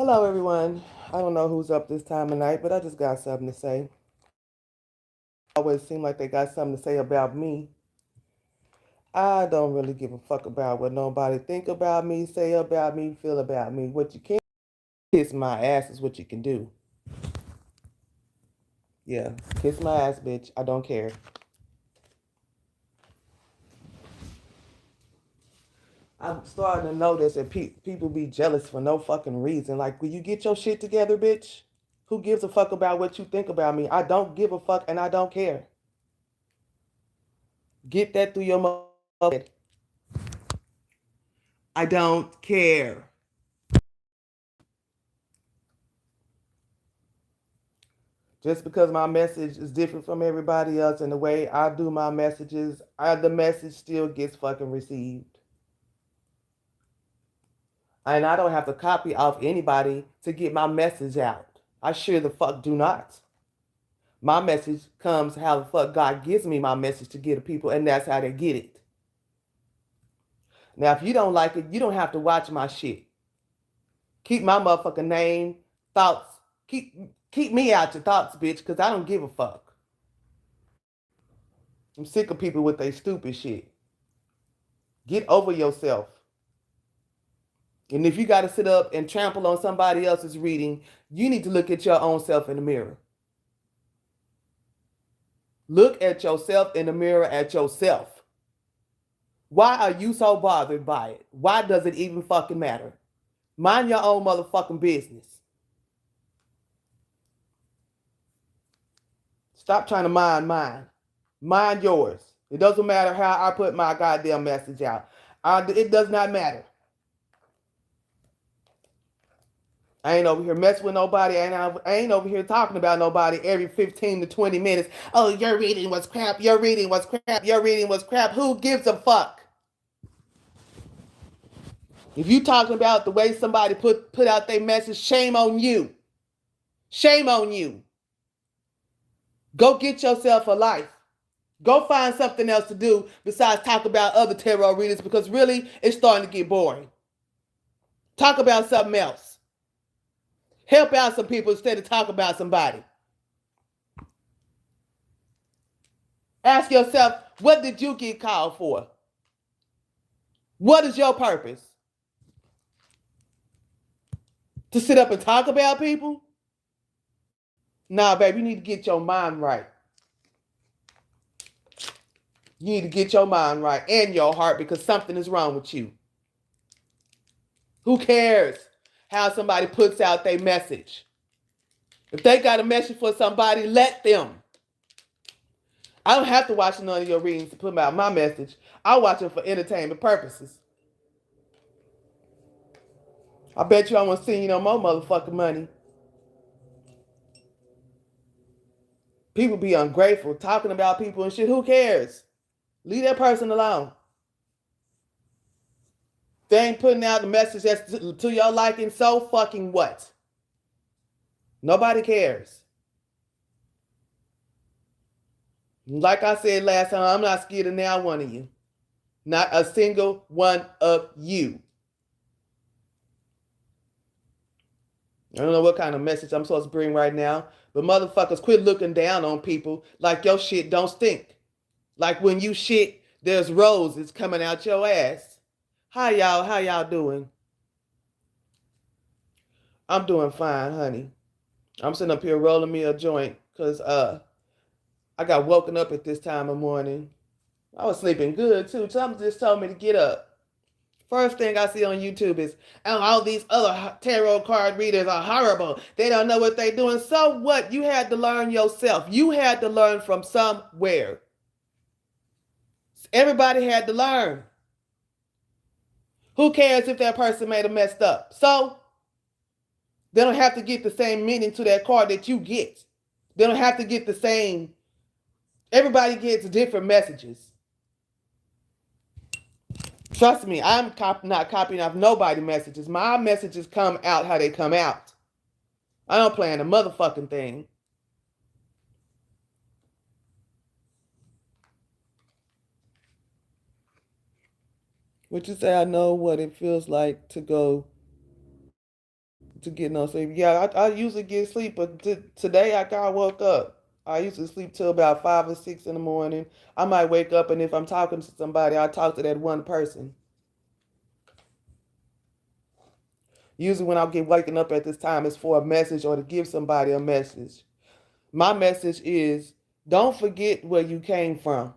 Hello, everyone. I don't know who's up this time of night, but I just got something to say. Always seem like they got something to say about me. I don't really give a fuck about what nobody think about me, say about me, feel about me. What you can kiss my ass is what you can do. Yeah, kiss my ass, bitch. I don't care. I'm starting to notice that people be jealous for no fucking reason. Like, will you get your shit together, bitch? Who gives a fuck about what you think about me? I don't give a fuck and I don't care. Get that through your head. I don't care. Just because my message is different from everybody else and the way I do my messages, the message still gets fucking received. And I don't have to copy off anybody to get my message out. I sure the fuck do not. My message comes how the fuck God gives me my message to get to people, and that's how they get it. Now, if you don't like it, you don't have to watch my shit. Keep my motherfucking name, thoughts. Keep me out your thoughts, bitch, because I don't give a fuck. I'm sick of people with their stupid shit. Get over yourself. And if you got to sit up and trample on somebody else's reading, you need to look at your own self in the mirror. Look at yourself in the mirror at yourself. Why are you so bothered by it? Why does it even fucking matter? Mind your own motherfucking business. Stop trying to mind mine. Mind yours. It doesn't matter how I put my goddamn message out. It does not matter. I ain't over here messing with nobody. I ain't over here talking about nobody every 15 to 20 minutes. Oh, your reading was crap. Your reading was crap. Your reading was crap. Who gives a fuck? If you talking about the way somebody put out their message, shame on you. Shame on you. Go get yourself a life. Go find something else to do besides talk about other tarot readers, because really it's starting to get boring. Talk about something else. Help out some people instead of talk about somebody. Ask yourself, what did you get called for? What is your purpose? To sit up and talk about people? Nah, baby, you need to get your mind right. You need to get your mind right and your heart, because something is wrong with you. Who cares how somebody puts out their message? If they got a message for somebody, let them. I don't have to watch none of your readings to put out my message. I watch it for entertainment purposes. I bet you I won't send you no more motherfucking money. People be ungrateful, talking about people and shit. Who cares? Leave that person alone. They ain't putting out the message that's to your liking, so fucking what? Nobody cares. Like I said last time, I'm not scared of now one of you. Not a single one of you. I don't know what kind of message I'm supposed to bring right now, but motherfuckers, quit looking down on people like your shit don't stink. Like when you shit, there's roses coming out your ass. How y'all doing? I'm doing fine, honey. I'm sitting up here rolling me a joint because I got woken up at this time of morning. I was sleeping good too. Something just told me to get up. First thing I see on YouTube is, oh, all these other tarot card readers are horrible. They don't know what they're doing. So what? You had to learn yourself. You had to learn from somewhere. Everybody had to learn. Who cares if that person made a messed up? So they don't have to get the same meaning to that card that you get. They don't have to get the same. Everybody gets different messages. Trust me, I'm not copying off nobody's messages. My messages come out how they come out. I don't plan a motherfucking thing. Would you say I know what it feels like to go to get no sleep. Yeah, I usually get sleep, but today I got woke up. I usually sleep till about 5 or 6 in the morning. I might wake up, and if I'm talking to somebody, I talk to that one person. Usually, when I get waking up at this time, it's for a message or to give somebody a message. My message is don't forget where you came from.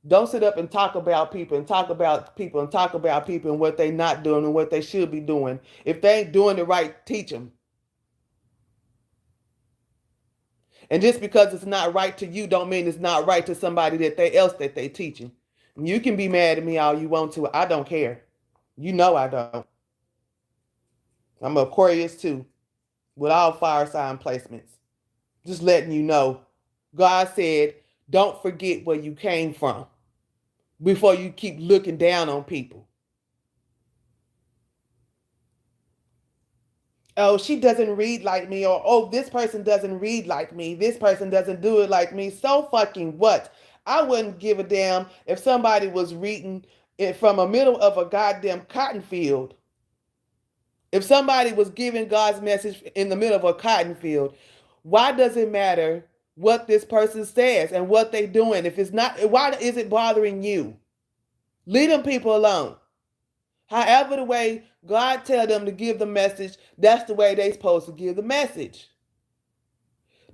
Don't sit up and talk about people and talk about people and talk about people and what they not doing and what they should be doing. If they ain't doing it right, teach them. And just because it's not right to you, don't mean it's not right to somebody else that they teaching. You can be mad at me all you want to. I don't care. You know I don't. I'm an Aquarius too, with all fire sign placements. Just letting you know. God said, don't forget where you came from before you keep looking down on people. Oh, she doesn't read like me, or oh, this person doesn't read like me. This person doesn't do it like me. So fucking what? I wouldn't give a damn if somebody was reading it from the middle of a goddamn cotton field. If somebody was giving God's message in the middle of a cotton field, why does it matter what this person says and what they're doing? If it's not, why is it bothering you? Leave them people alone. However, the way God tell them to give the message, that's the way they supposed to give the message.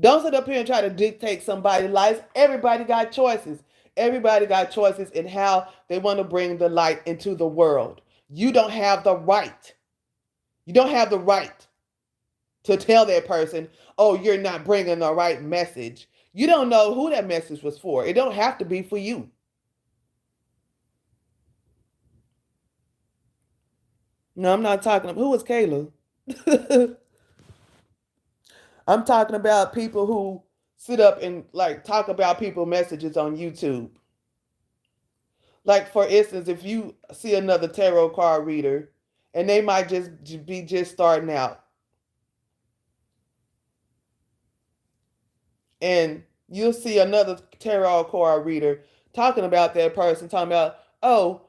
Don't sit up here and try to dictate somebody's life. Everybody got choices. Everybody got choices in how they want to bring the light into the world. You don't have the right. You don't have the right to tell that person, oh, you're not bringing the right message. You don't know who that message was for. It don't have to be for you. No, I'm not talking about, who is Kayla? I'm talking about people who sit up and like talk about people messages on YouTube. Like for instance, if you see another tarot card reader and they might just starting out, and you'll see another tarot card reader talking about that person, talking about, oh,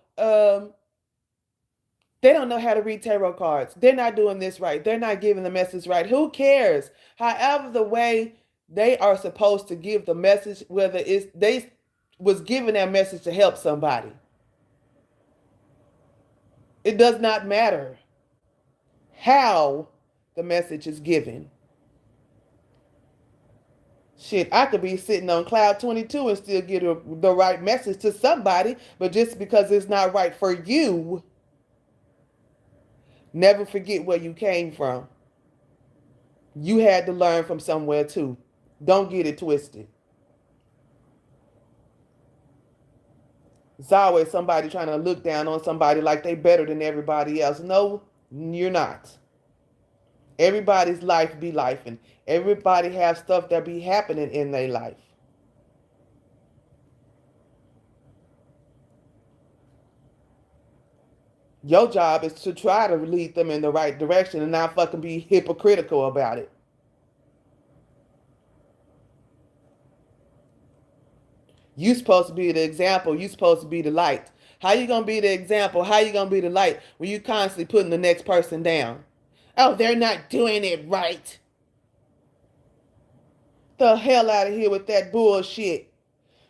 they don't know how to read tarot cards. They're not doing this right. They're not giving the message right. Who cares? However, the way they are supposed to give the message, whether it's they was giving that message to help somebody. It does not matter how the message is given. Shit, I could be sitting on cloud 22 and still get the right message to somebody, but just because it's not right for you, never forget where you came from. You had to learn from somewhere too. Don't get it twisted. It's always somebody trying to look down on somebody like they better than everybody else. No, you're not. Everybody's life be life, and everybody have stuff that be happening in their life. Your job is to try to lead them in the right direction and not fucking be hypocritical about it. You supposed to be the example. You supposed to be the light. How you gonna be the example? How you gonna be the light when you constantly putting the next person down? Oh, they're not doing it right. The hell out of here with that bullshit.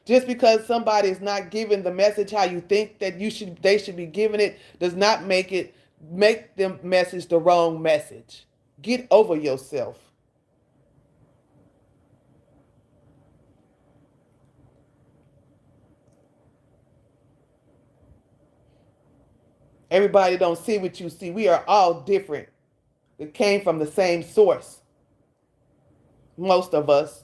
Just because somebody is not giving the message how you think that they should be giving it does not make the message the wrong message. Get over yourself. Everybody don't see what you see. We are all different. It came from the same source. Most of us.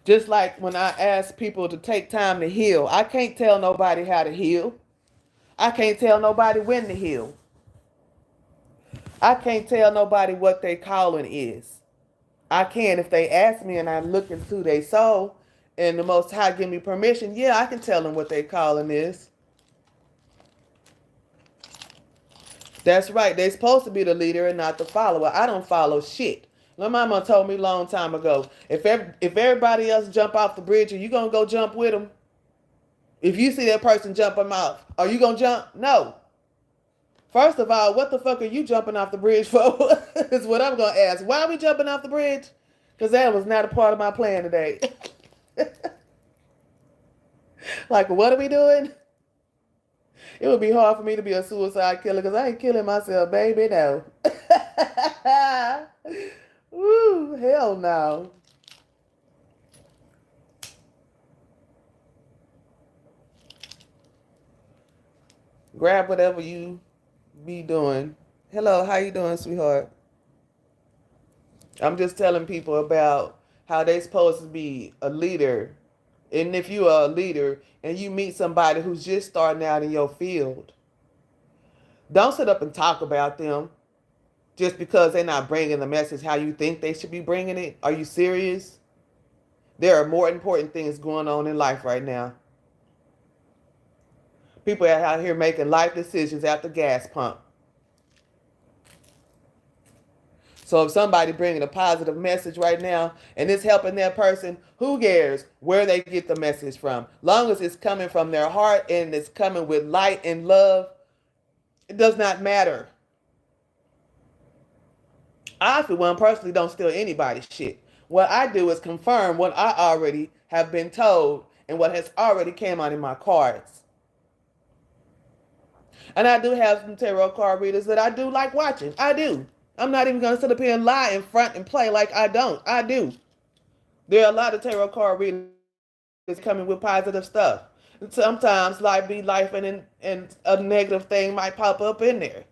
Just like when I ask people to take time to heal, I can't tell nobody how to heal. I can't tell nobody when to heal. I can't tell nobody what their calling is. I can if they ask me and I look into their soul and the Most High give me permission, yeah, I can tell them what their calling is. That's right. They're supposed to be the leader and not the follower. I don't follow shit. My mama told me a long time ago, if everybody else jump off the bridge, are you going to go jump with them? If you see that person jump them off, are you going to jump? No. First of all, what the fuck are you jumping off the bridge for? Is what I'm gonna ask. Why are we jumping off the bridge? Because that was not a part of my plan today. Like, what are we doing? It would be hard for me to be a suicide killer because I ain't killing myself, baby. No. Woo, hell no. Grab whatever you be doing. Hello, how you doing, sweetheart? I'm just telling people about how they supposed to be a leader. And if you are a leader and you meet somebody who's just starting out in your field, don't sit up and talk about them just because they're not bringing the message how you think they should be bringing it. Are you serious? There are more important things going on in life right now. People are out here making life decisions at the gas pump. So if somebody bringing a positive message right now and it's helping that person, who cares where they get the message from? Long as it's coming from their heart and it's coming with light and love, it does not matter. I, for one, personally don't steal anybody's shit. What I do is confirm what I already have been told and what has already came out in my cards. And I do have some tarot card readers that I do like watching. I do. I'm not even going to sit up here and lie in front and play like I don't. I do. There are a lot of tarot card readers coming with positive stuff. Sometimes life be life and a negative thing might pop up in there.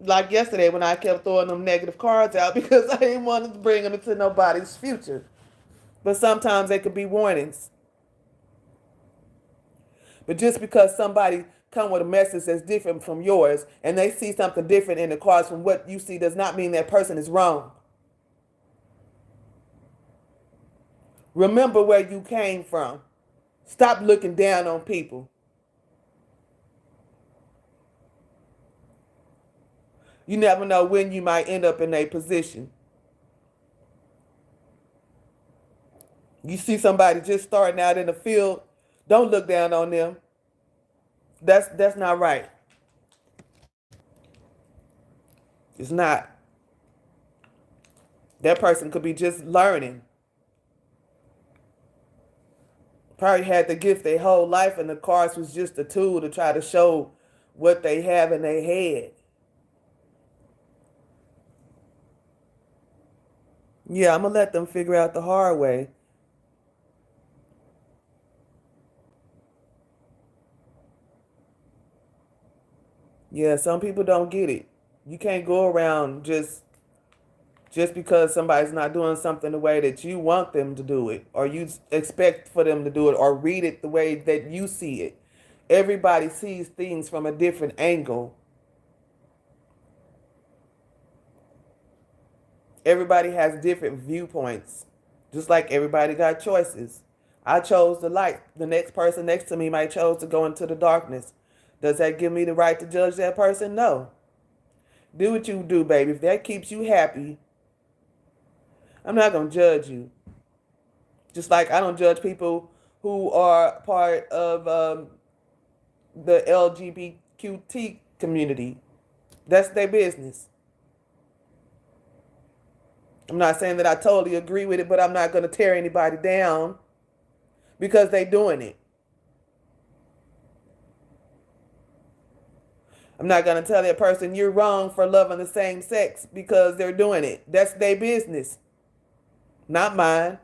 Like yesterday when I kept throwing them negative cards out because I didn't want to bring them into nobody's future. But sometimes they could be warnings. But just because somebody come with a message that's different from yours and they see something different in the cards from what you see does not mean that person is wrong. Remember where you came from. Stop looking down on people. You never know when you might end up in a position. You see somebody just starting out in the field, don't look down on them. That's not right. It's not. That person could be just learning. Probably had the gift their whole life and the cards was just a tool to try to show what they have in their head. Yeah, I'm going to let them figure out the hard way. Yeah, some people don't get it. You can't go around just because somebody's not doing something the way that you want them to do it, or you expect for them to do it, or read it the way that you see it. Everybody sees things from a different angle. Everybody has different viewpoints, just like everybody got choices. I chose the light. The next person next to me might chose to go into the darkness. Does that give me the right to judge that person? No. Do what you do, baby. If that keeps you happy, I'm not going to judge you. Just like I don't judge people who are part of the LGBTQ community. That's their business. I'm not saying that I totally agree with it, but I'm not going to tear anybody down because they're doing it. I'm not going to tell that person you're wrong for loving the same sex because they're doing it. That's their business, not mine.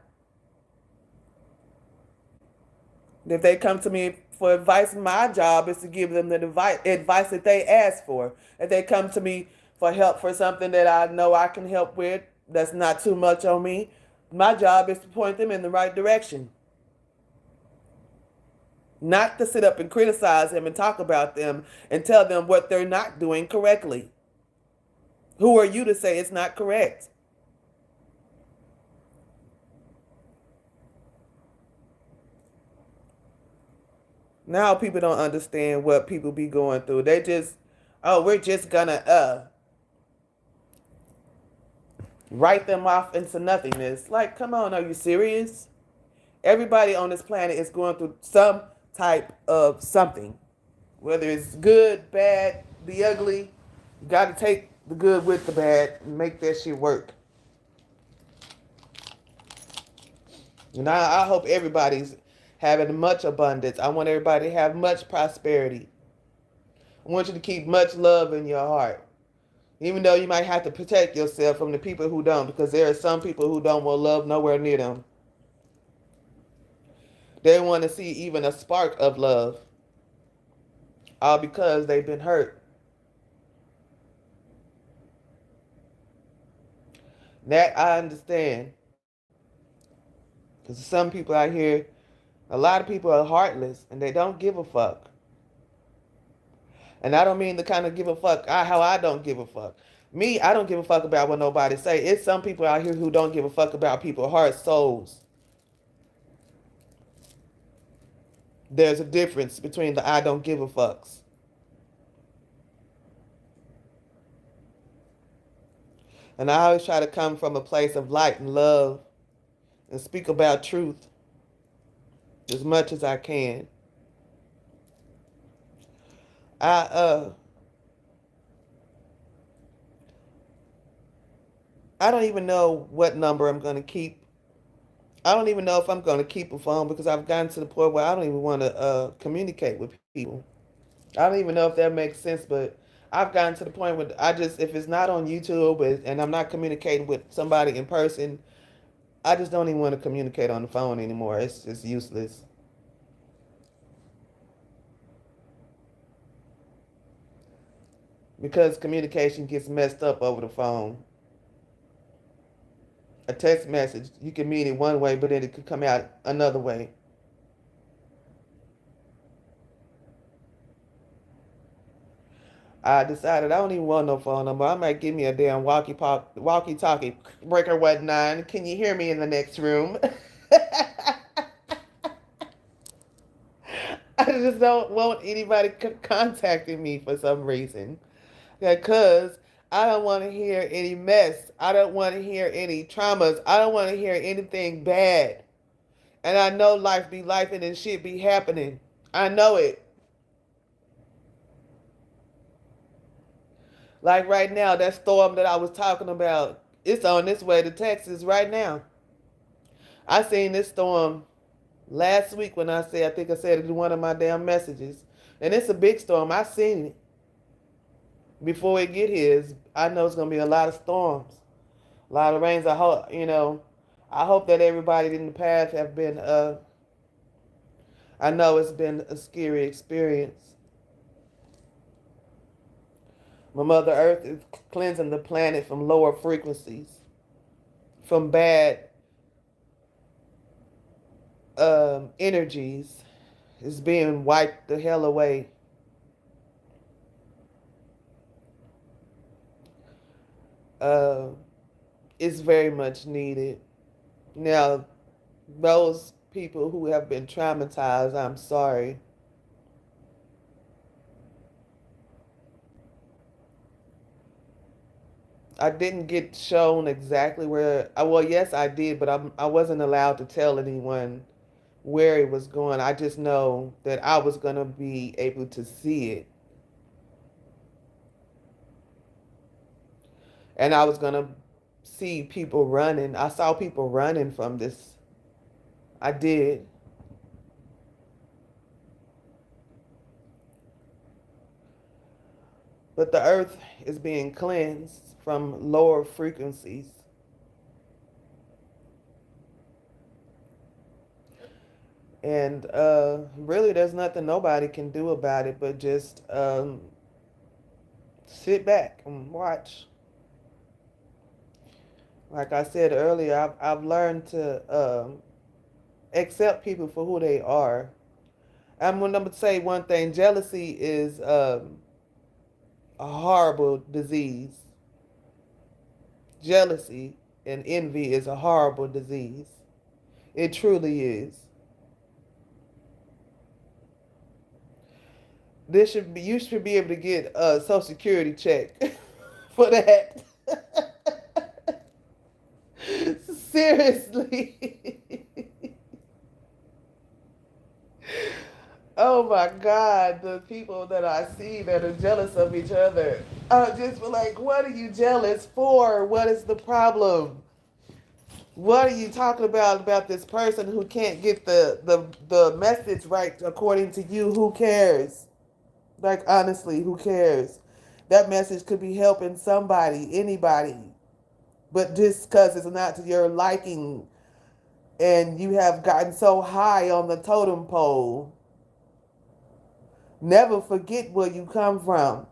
If they come to me for advice, my job is to give them the advice that they ask for. If they come to me for help for something that I know I can help with, that's not too much on me, my job is to point them in the right direction. Not to sit up and criticize them and talk about them and tell them what they're not doing correctly. Who are you to say it's not correct? Now people don't understand what people be going through. They just, oh, we're just gonna write them off into nothingness. Like, come on, are you serious? Everybody on this planet is going through some type of something. Whether it's good, bad, the ugly, You got to take the good with the bad and make that shit work. And I hope everybody's having much abundance. I want everybody to have much prosperity. I want you to keep much love in your heart. Even though you might have to protect yourself from the people who don't, because there are some people who don't want love nowhere near them. They want to see even a spark of love, all because they've been hurt. That I understand. Because some people out here, a lot of people are heartless and they don't give a fuck. And I don't mean the kind of give a fuck how I don't give a fuck. Me, I don't give a fuck about what nobody say. It's some people out here who don't give a fuck about people's heart souls. There's a difference between the I don't give a fucks. And I always try to come from a place of light and love and speak about truth as much as I can. I I don't even know what number I'm gonna keep. I don't even know if I'm gonna keep a phone because I've gotten to the point where I don't even want to communicate with people. I don't even know if that makes sense, but I've gotten to the point where I just, if it's not on YouTube and I'm not communicating with somebody in person, I just don't even want to communicate on the phone anymore. It's just useless. Because communication gets messed up over the phone. A text message, you can mean it one way, but then it could come out another way. I decided I don't even want no phone number. I might give me a damn walkie-talkie. Breaker 19. Can you hear me in the next room? I just don't want anybody contacting me for some reason. Because I don't want to hear any mess. I don't want to hear any traumas. I don't want to hear anything bad. And I know life be life and shit be happening. I know it. Like right now, that storm that I was talking about, it's on its way to Texas right now. I seen this storm last week when I think I said it in one of my damn messages. And it's a big storm. I seen it. Before it get here, I know it's gonna be a lot of storms, a lot of rains. I hope that everybody in the path have been. I know it's been a scary experience. My Mother Earth is cleansing the planet from lower frequencies, from bad energies. It's being wiped the hell away. Uh, it's very much needed. Now, those people who have been traumatized, I'm sorry. I didn't get shown exactly where. Well, yes, I did, but I wasn't allowed to tell anyone where it was going. I just know that I was gonna be able to see it, and I was gonna see people running. I saw people running from this. I did. But the earth is being cleansed from lower frequencies. And really, there's nothing nobody can do about it but just sit back and watch. Like I said earlier, I've learned to accept people for who they are. I'm going to say one thing: jealousy is a horrible disease. Jealousy and envy is a horrible disease. It truly is. You should be able to get a Social Security check for that. Seriously. Oh my God, the people that I see that are jealous of each other. Just like, what are you jealous for? What is the problem? What are you talking about this person who can't get the message right according to you? Who cares? Like, honestly, who cares? That message could be helping somebody, anybody. But just because it's not to your liking and you have gotten so high on the totem pole, never forget where you come from.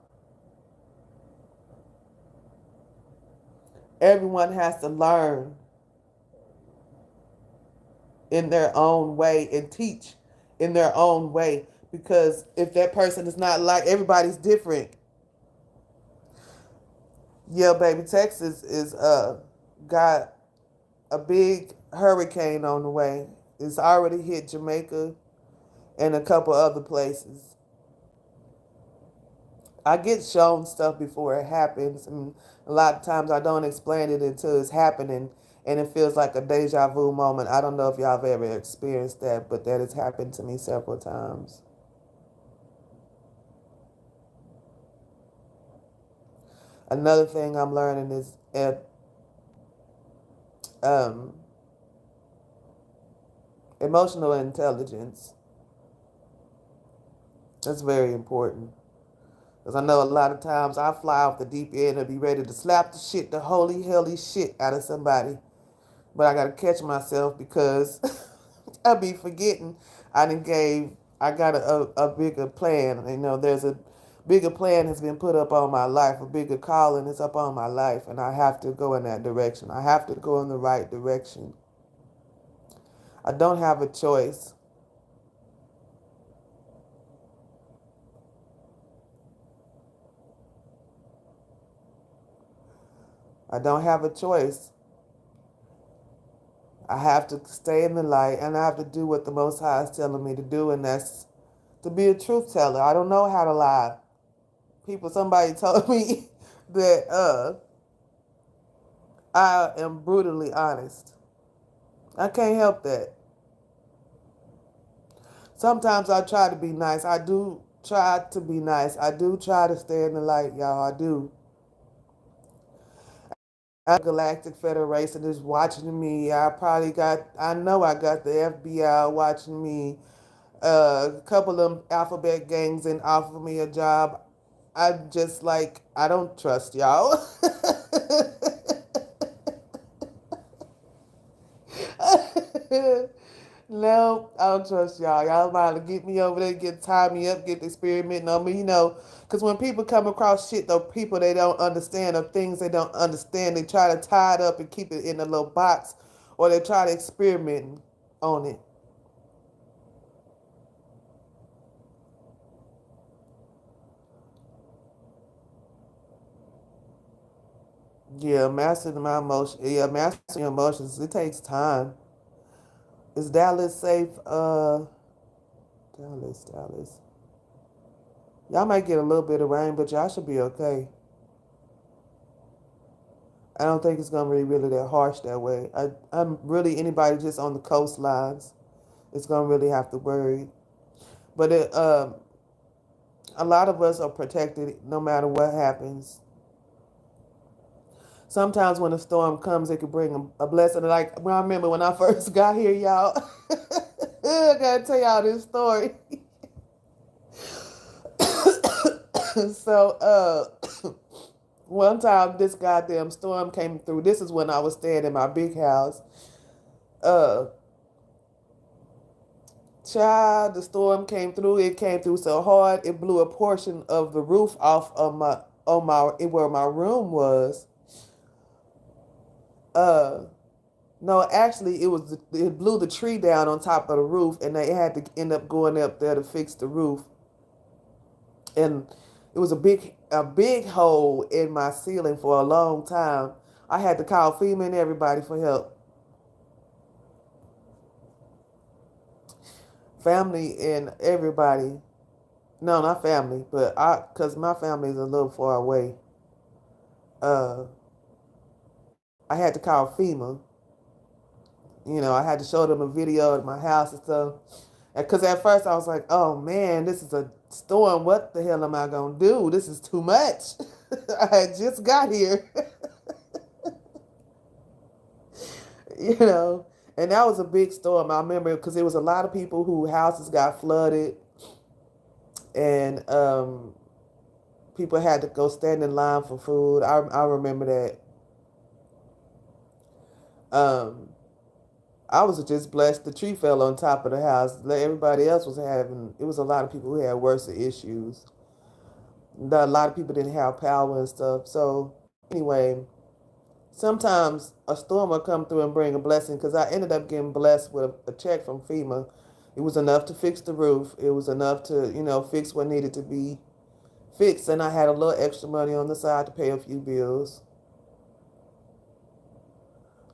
Everyone has to learn in their own way and teach in their own way, because if that person is not like, everybody's different. Yeah, baby, Texas is got a big hurricane on the way. It's already hit Jamaica and a couple other places. I get shown stuff before it happens, and a lot of times I don't explain it until it's happening, and it feels like a deja vu moment. I don't know if y'all have ever experienced that, but that has happened to me several times. Another thing I'm learning is um, emotional intelligence. That's very important. Because I know a lot of times I fly off the deep end and be ready to slap the shit, the holy, helly shit out of somebody. But I got to catch myself because I be forgetting I got a bigger plan. You know, there's a bigger plan has been put up on my life. A bigger calling is up on my life. And I have to go in that direction. I have to go in the right direction. I don't have a choice. I don't have a choice. I have to stay in the light, and I have to do what the Most High is telling me to do, and that's to be a truth teller. I don't know how to lie. Somebody told me that I am brutally honest. I can't help that. Sometimes I try to be nice. I do try to be nice. I do try to stay in the light, y'all. I do. Galactic Federation is watching me. I know I got the FBI watching me. A couple of alphabet gangs and offer me a job. I'm just like, I don't trust y'all. No, I don't trust y'all. Y'all might get me over there, tie me up, get experimenting on me, because when people come across shit, though, people they don't understand or things they don't understand, they try to tie it up and keep it in a little box, or they try to experiment on it. Yeah, mastering my emotions. Yeah, mastering your emotions. It takes time. Is Dallas safe? Dallas. Y'all might get a little bit of rain, but y'all should be okay. I don't think it's gonna be really that harsh that way. I'm really anybody just on the coastlines. It's gonna really have to worry. But a lot of us are protected no matter what happens. Sometimes when a storm comes, it can bring a blessing. Like when I remember when I first got here, y'all. I gotta tell y'all this story. So, one time this goddamn storm came through. This is when I was staying in my big house. Uh, Child, the storm came through. It came through so hard it blew a portion of the roof off of my where my room was. Uh, no, actually, it blew the tree down on top of the roof, and they had to end up going up there to fix the roof. And it was a big hole in my ceiling for a long time. I had to call FEMA and everybody for help. Family and everybody. No, not family, but cause my family is a little far away. Uh, I had to call FEMA. I had to show them a video of my house and stuff. Because at first I was like, oh man, this is a storm. What the hell am I going to do? This is too much. I had just got here, you know. And that was a big storm. I remember because there was a lot of people who houses got flooded and people had to go stand in line for food. I remember that. Um, I was just blessed the tree fell on top of the house. Everybody else was having, it was a lot of people who had worse issues. A lot of people didn't have power and stuff. So, anyway, sometimes a storm will come through and bring a blessing because I ended up getting blessed with a check from FEMA. It was enough to fix the roof, it was enough to, fix what needed to be fixed. And I had a little extra money on the side to pay a few bills.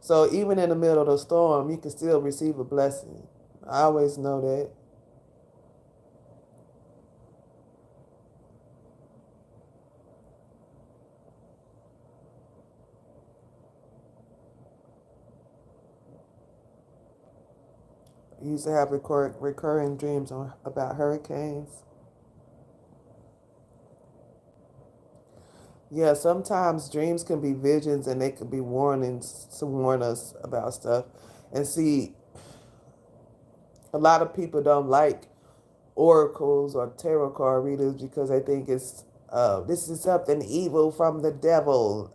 So even in the middle of the storm, you can still receive a blessing. I always know that. I used to have recurring dreams about hurricanes. Yeah, sometimes dreams can be visions and they can be warnings to warn us about stuff. And see, a lot of people don't like oracles or tarot card readers because they think it's this is something evil from the devil.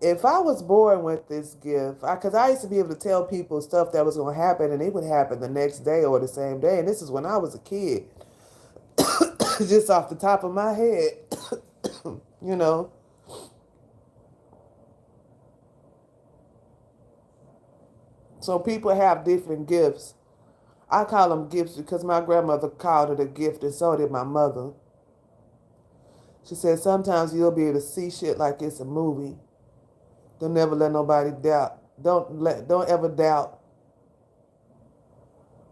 If I was born with this gift, because I used to be able to tell people stuff that was going to happen and it would happen the next day or the same day. And this is when I was a kid, just off the top of my head, you know. So people have different gifts. I call them gifts because my grandmother called it a gift and so did my mother. She said sometimes you'll be able to see shit like it's a movie. Don't never let nobody doubt. Don't ever doubt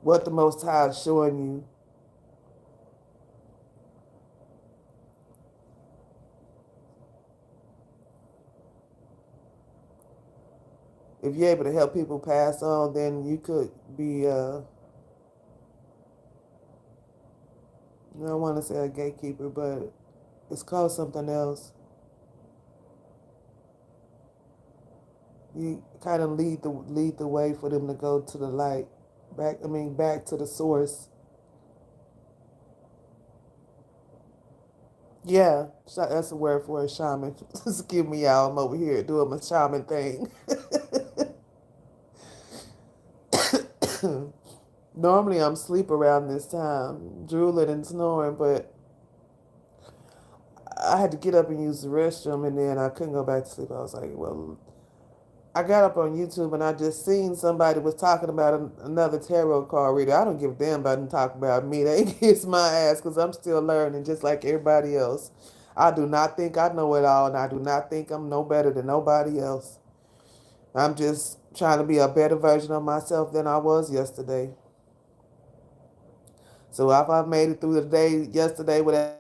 what the Most High is showing you. If you're able to help people pass on, then you could be I don't want to say a gatekeeper, but it's called something else. You kind of lead the way for them to go to the light, back to the source. Yeah, that's a word for a shaman. Excuse me, y'all. I'm over here doing my shaman thing. Normally I'm asleep around this time, drooling and snoring, but I had to get up and use the restroom, and then I couldn't go back to sleep. I was like, well, I got up on YouTube and I just seen somebody was talking about another tarot card reader. I don't give a damn about them talking about me. They kiss my ass because I'm still learning just like everybody else. I do not think I know it all, and I do not think I'm no better than nobody else. I'm just trying to be a better version of myself than I was yesterday. So if I made it through the day yesterday without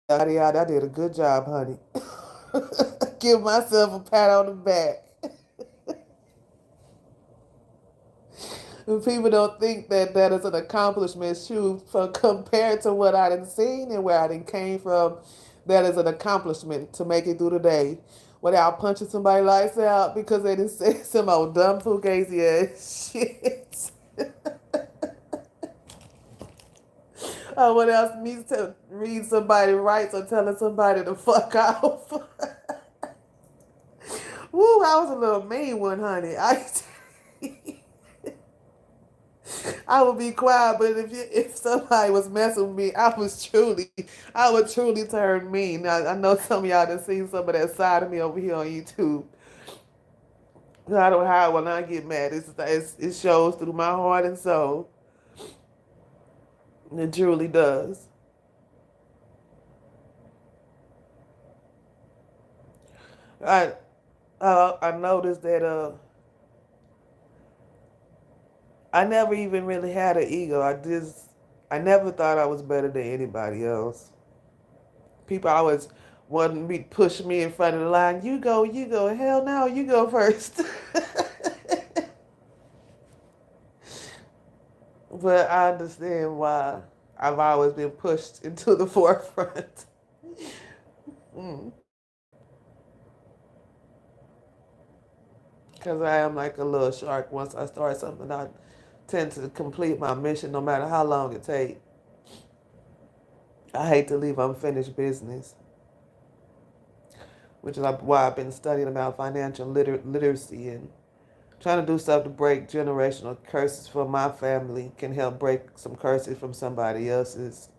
anybody out, I did a good job, honey. Give myself a pat on the back. People don't think that that is an accomplishment. Shoot, for compared to what I done seen and where I done came from, that is an accomplishment to make it through the day without punching somebody lights out because they didn't say some old dumb fugazi ass shit. What else needs to read somebody rights or telling somebody to fuck off? Woo, I was a little mean one, honey. I would be quiet, but if somebody was messing with me, I would truly turn mean. Now, I know some of y'all done seen some of that side of me over here on YouTube. I don't hide when I get mad. It shows through my heart and soul. It truly does. I I noticed that I never even really had an ego. I never thought I was better than anybody else. People always wanted me to push me in front of the line. You go, you go. Hell no, you go first. But I understand why I've always been pushed into the forefront. Mm. Because I am like a little shark. Once I start something, I tend to complete my mission no matter how long it takes. I hate to leave unfinished business, which is why I've been studying about financial literacy and trying to do stuff to break generational curses for my family can help break some curses from somebody else's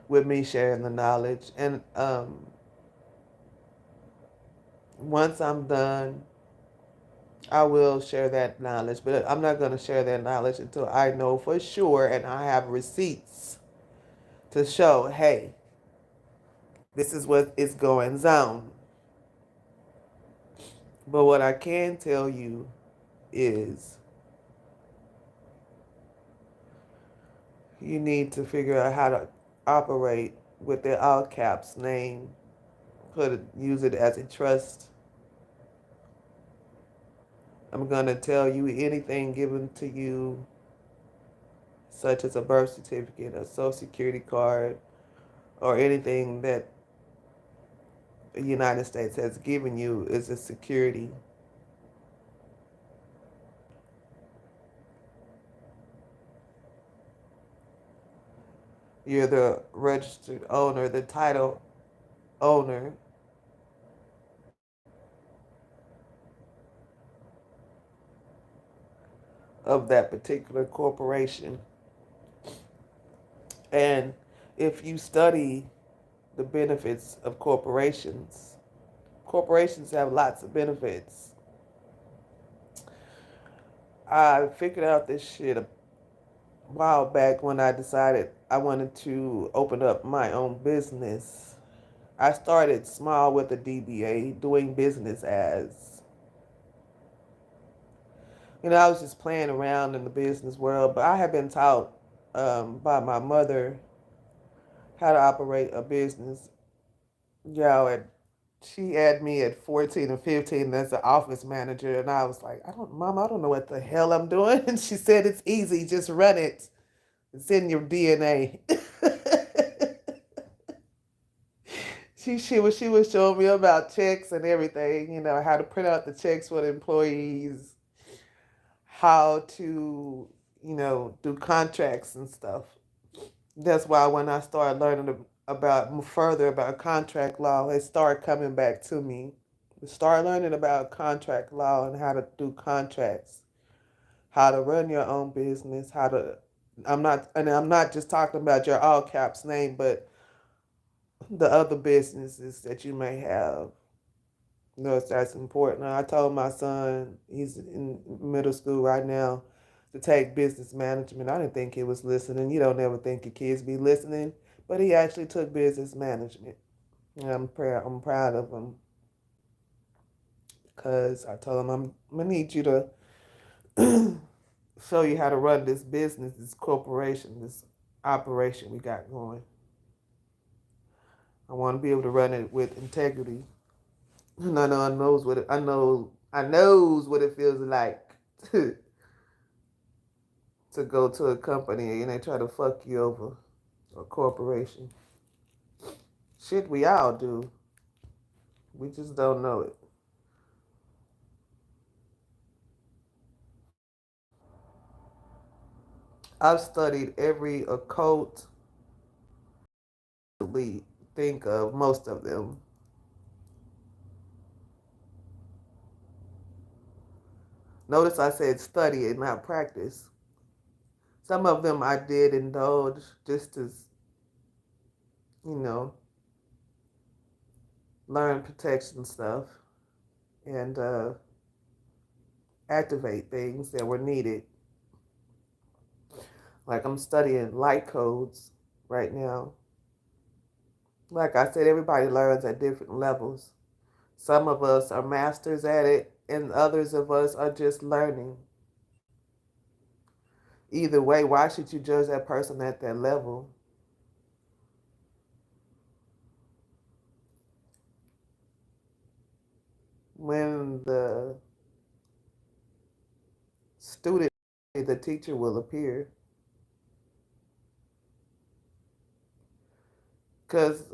with me sharing the knowledge. And once I'm done, I will share that knowledge, but I'm not going to share that knowledge until I know for sure and I have receipts to show, hey, this is what is going on. But what I can tell you is you need to figure out how to operate with the all caps name, use it as a trust. I'm going to tell you anything given to you, such as a birth certificate, a social security card, or anything that the United States has given you is a security. You're the registered owner, the title owner of that particular corporation. And if you study the benefits of corporations, corporations have lots of benefits. I figured out this shit a while back when I decided I wanted to open up my own business. I started small with a DBA, doing business as. I was just playing around in the business world, but I had been taught by my mother how to operate a business. And she had me at 14 and 15 as an office manager, and I was like, Mom, I don't know what the hell I'm doing. And she said, it's easy, just run it. It's in your DNA. She was showing me about checks and everything, how to print out the checks for the employees, how to, do contracts and stuff. That's why when I started learning about further about contract law, it started coming back to me. Start learning about contract law and how to do contracts, how to run your own business, how to. I'm not just talking about your all caps name, but the other businesses that you may have. That's important. I told my son, he's in middle school right now, to take business management. I didn't think he was listening. You don't ever think your kids be listening, but he actually took business management. And I'm proud of him because I told him I'm gonna need you to show you how to run this business, this corporation, this operation we got going. I want to be able to run it with integrity. And I knows what it feels like to go to a company and they try to fuck you over, a corporation. Shit, we all do. We just don't know it. I've studied every occult we think of, most of them. Notice I said study and not practice. Some of them I did indulge just as, you know, learn protection stuff and activate things that were needed. Like I'm studying light codes right now. Like I said, everybody learns at different levels. Some of us are masters at it, and others of us are just learning. Either way, why should you judge that person at that level? When the student the teacher will appear. Because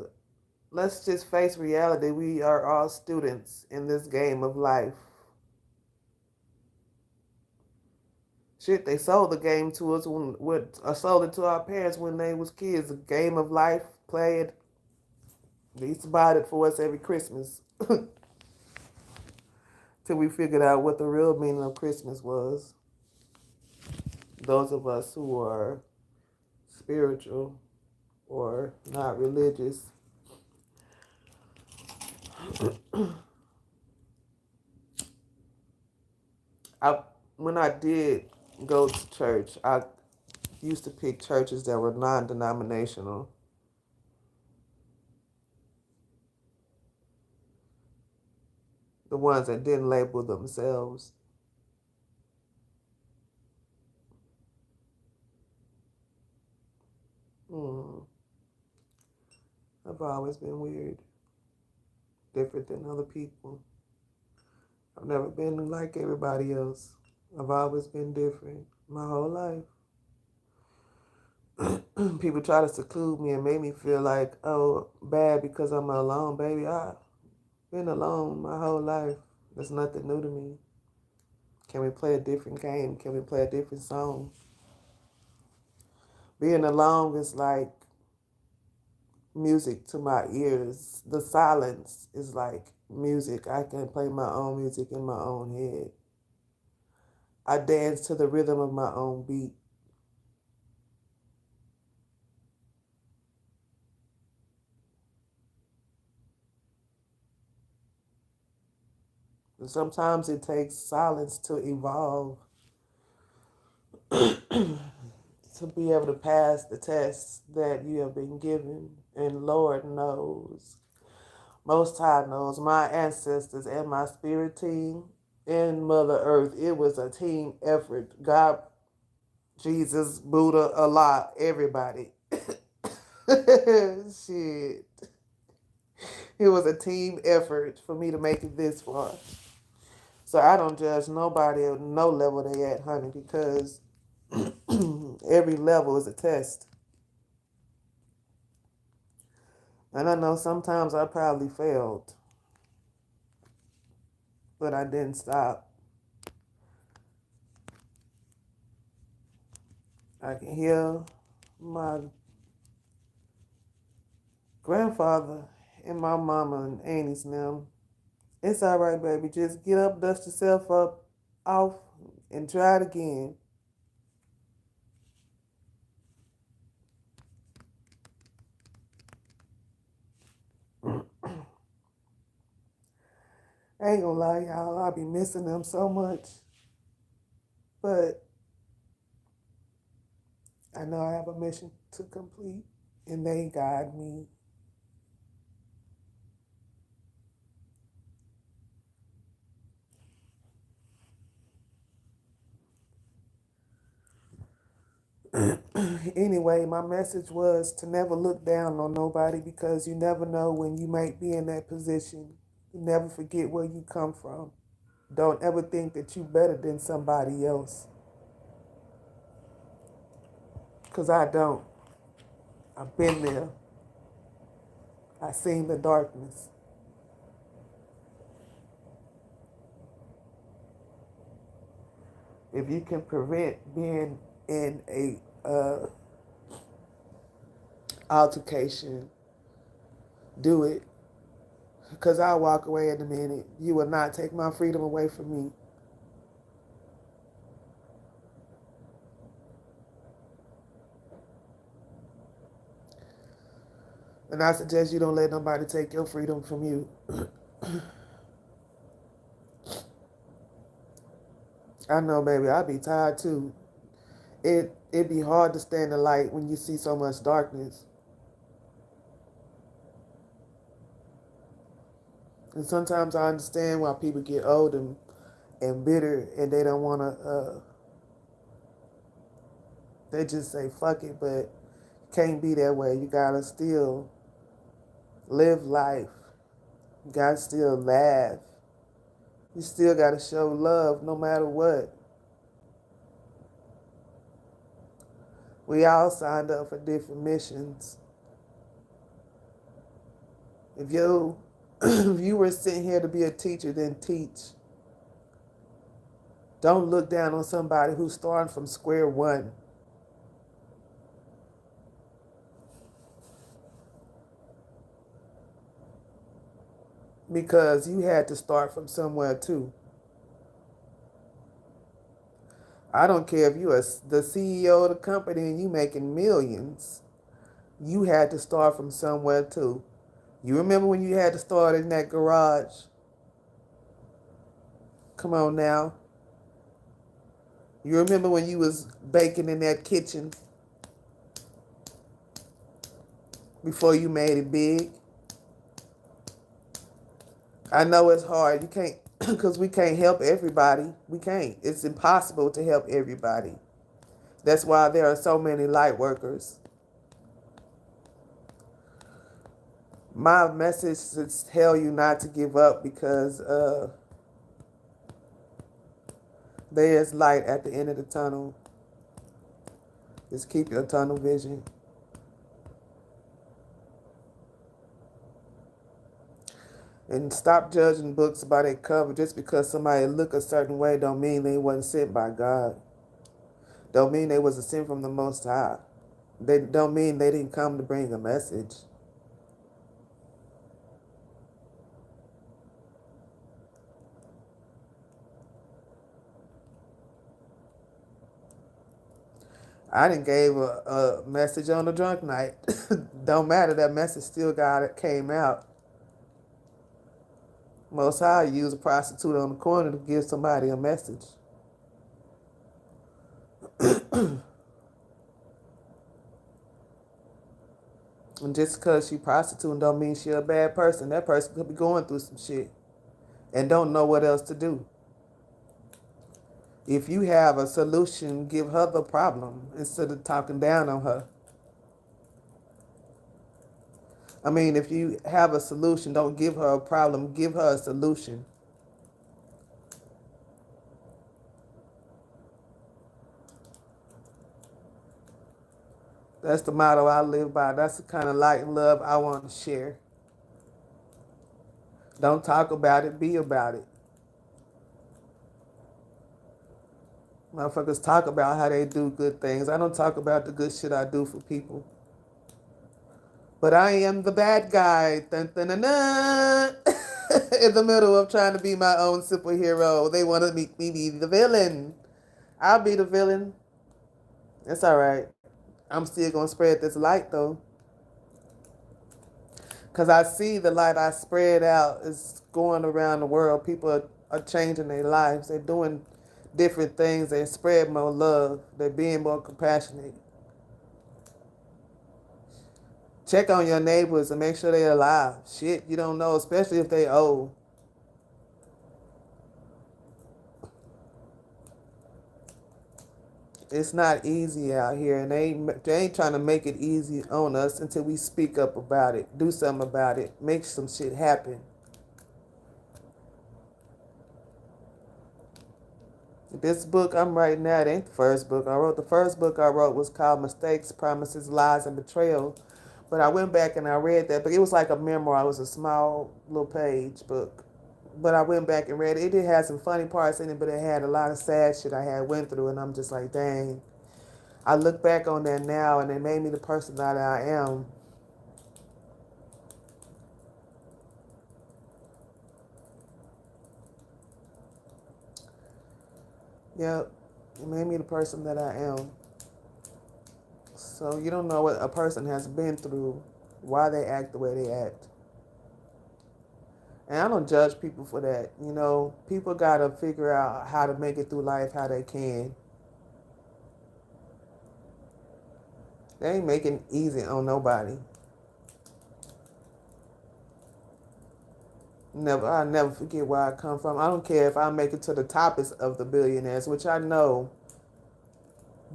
let's just face reality. We are all students in this game of life. Shit, they sold the game to us or sold it to our parents when they was kids. A game of life, play it. They used to buy it for us every Christmas. Till we figured out what the real meaning of Christmas was. Those of us who are spiritual or not religious. I when I did go to church, I used to pick churches that were non-denominational. The ones that didn't label themselves. Hmm. I've always been weird, different than other people. I've never been like everybody else. I've always been different my whole life. People try to seclude me and make me feel like, oh, bad because I'm alone, baby. I've been alone my whole life. There's nothing new to me. Can we play a different game? Can we play a different song? Being alone is like music to my ears. The silence is like music. I can play my own music in my own head. I dance to the rhythm of my own beat. And sometimes it takes silence to evolve, to be able to pass the tests that you have been given. And Lord knows, Most High knows, my ancestors and my spirit team and Mother Earth, it was a team effort. God, Jesus, Buddha, Allah, everybody. Shit. It was a team effort for me to make it this far. So I don't judge nobody at no level they at, honey, because every level is a test. And I know sometimes I probably failed, but I didn't stop. I can hear my grandfather and my mama and aunties now. It's all right, baby. Just get up, dust yourself up, off, and try it again. I ain't gonna lie, y'all. I'll be missing them so much. But I know I have a mission to complete, and they guide me. Anyway, my message was to never look down on nobody because you never know when you might be in that position. You never forget where you come from. Don't ever think that you better than somebody else. Because I don't. I've been there. I've seen the darkness. If you can prevent being in a altercation, do it. Because I'll walk away in a minute. You will not take my freedom away from me. And I suggest you don't let nobody take your freedom from you. I know, baby, I'd be tired too. It'd be hard to stay in the light when you see so much darkness. And sometimes I understand why people get old and bitter and they don't want to, they just say fuck it, but can't be that way. You gotta still live life. You gotta still laugh. You still gotta show love no matter what. We all signed up for different missions. If you if you were sent here to be a teacher, then teach. Don't look down on somebody who's starting from square one. Because you had to start from somewhere too. I don't care if you're the CEO of the company and you making millions. You had to start from somewhere too. You remember when you had to start in that garage? Come on now. You remember when you was baking in that kitchen before you made it big? I know it's hard. You can't, because we can't help everybody. We can't. It's impossible to help everybody. That's why there are so many light workers. My message is tell you not to give up because there's light at the end of the tunnel. Just keep your tunnel vision. And stop judging books by their cover. Just because somebody look a certain way don't mean they wasn't sent by God. Don't mean they wasn't sent from the Most High. They don't mean they didn't come to bring a message. I didn't gave a message on a drunk night. Don't matter, that message still came out. Most High used a prostitute on the corner to give somebody a message. And just because she prostituting don't mean she a bad person. That person could be going through some shit and don't know what else to do. If you have a solution, give her the problem instead of talking down on her. I mean, if you have a solution, don't give her a problem, give her a solution. That's the motto I live by. That's the kind of light and love I want to share. Don't talk about it, be about it. Motherfuckers talk about how they do good things. I don't talk about the good shit I do for people. But I am the bad guy. Dun, dun, dun, dun. In the middle of trying to be my own superhero. They want to make me be the villain. I'll be the villain. It's all right. I'm still going to spread this light, though. Because I see the light I spread out is going around the world. People are changing their lives. They're doing different things. They spread more love. They're being more compassionate. Check on your neighbors and make sure they're alive. Shit, you don't know, especially if they old. It's not easy out here, and they ain't trying to make it easy on us until we speak up about it, do something about it, make some shit happen. This book I'm writing now, it ain't the first book I wrote. The first book I wrote was called Mistakes, Promises, Lies, and Betrayal. But I went back and I read that, but it was like a memoir. It was a small little page book. But I went back and read it. It did have some funny parts in it, but it had a lot of sad shit I had went through, and I'm just like, dang. I look back on that now, and it made me the person that I am. Yep, it made me the person that I am. So you don't know what a person has been through, why they act the way they act. And I don't judge people for that. You know, people got to figure out how to make it through life how they can. They ain't making it easy on nobody. I'll never forget where I come from. I don't care if I make it to the top of the billionaires, which I know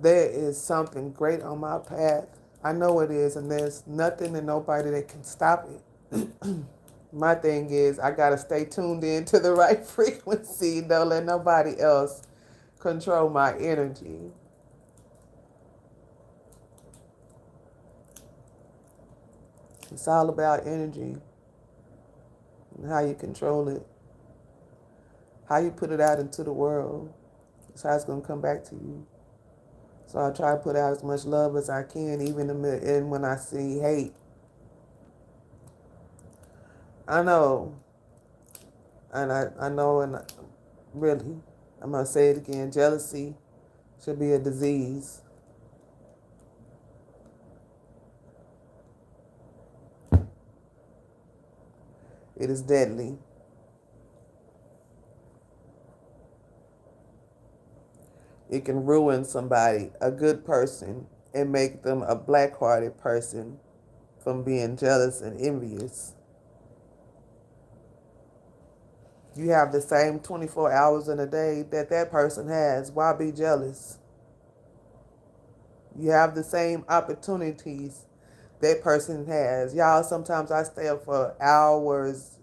there is something great on my path. I know it is, and there's nothing and nobody that can stop it. My thing is, I got to stay tuned in to the right frequency. Don't let nobody else control my energy. It's all about energy and how you control it, how you put it out into the world. That's how it's going to come back to you. So I try to put out as much love as I can, even in when I see hate. I know, and I know, and really, I'm going to say it again, jealousy should be a disease. It is deadly. It can ruin somebody, a good person, and make them a black-hearted person from being jealous and envious. You have the same 24 hours in a day that that person has. Why be jealous? You have the same opportunities that person has. Y'all, sometimes I stay up for hours,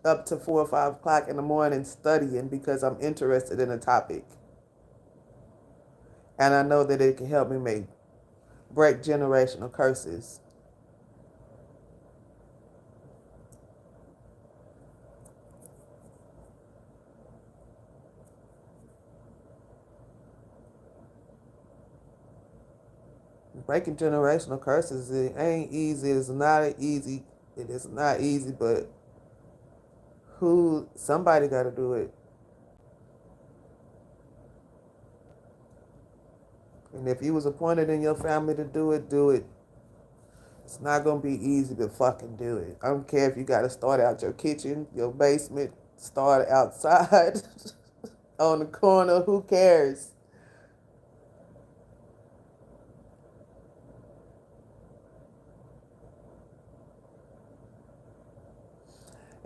up to 4 or 5 o'clock in the morning studying because I'm interested in a topic. And I know that it can help me break generational curses. Breaking generational curses, it ain't easy. It's not easy. It is not easy, but somebody got to do it. And if you was appointed in your family to do it, do it. It's not going to be easy, but fucking do it. I don't care if you got to start out your kitchen, your basement, start outside, on the corner. Who cares?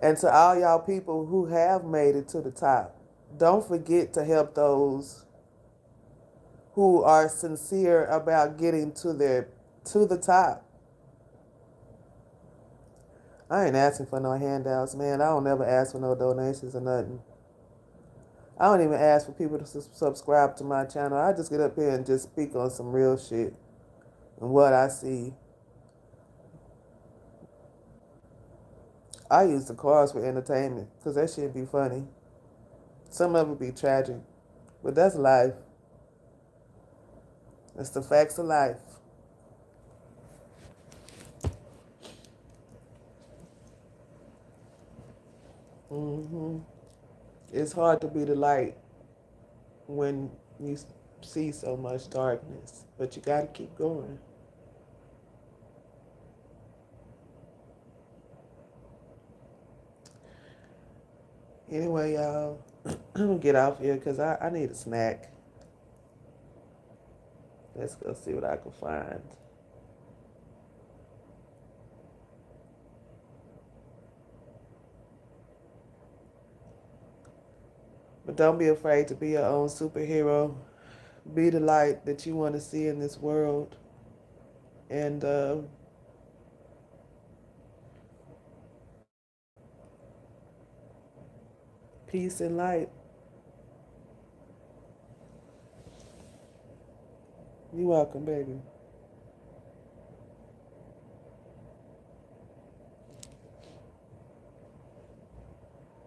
And to all y'all people who have made it to the top, don't forget to help those who are sincere about getting to the top. I ain't asking for no handouts, man. I don't never ask for no donations or nothing. I don't even ask for people to subscribe to my channel. I just get up here and just speak on some real shit and what I see. I use the cars for entertainment because that shit be funny. Some of it be tragic, but that's life. That's the facts of life. hmm It's hard to be the light when you see so much darkness, but you got to keep going. Anyway, y'all, I'm gonna get off here because I need a snack. Let's go see what I can find. But don't be afraid to be your own superhero. Be the light that you want to see in this world. And peace and light. You're welcome, baby.